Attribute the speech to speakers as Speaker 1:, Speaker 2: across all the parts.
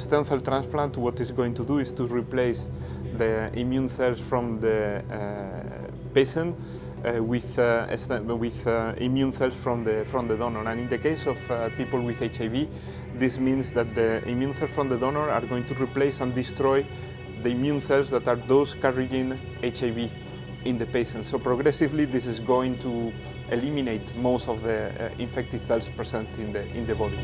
Speaker 1: stem cell transplant, what it's going to do is to replace the immune cells from the patient with immune cells from the donor. And in the case of people with HIV, this means that the immune cells from the donor are going to replace and destroy the immune cells that are those carrying HIV in the patient. So progressively, this is going to eliminate most of the infected cells present in the body.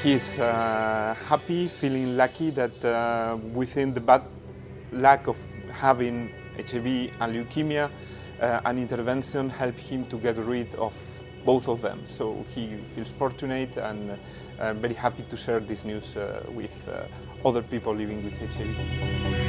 Speaker 1: He's happy, feeling lucky that within the bad luck of having HIV and leukemia, an intervention helped him to get rid of both of them. So he feels fortunate and very happy to share this news with other people living with HIV.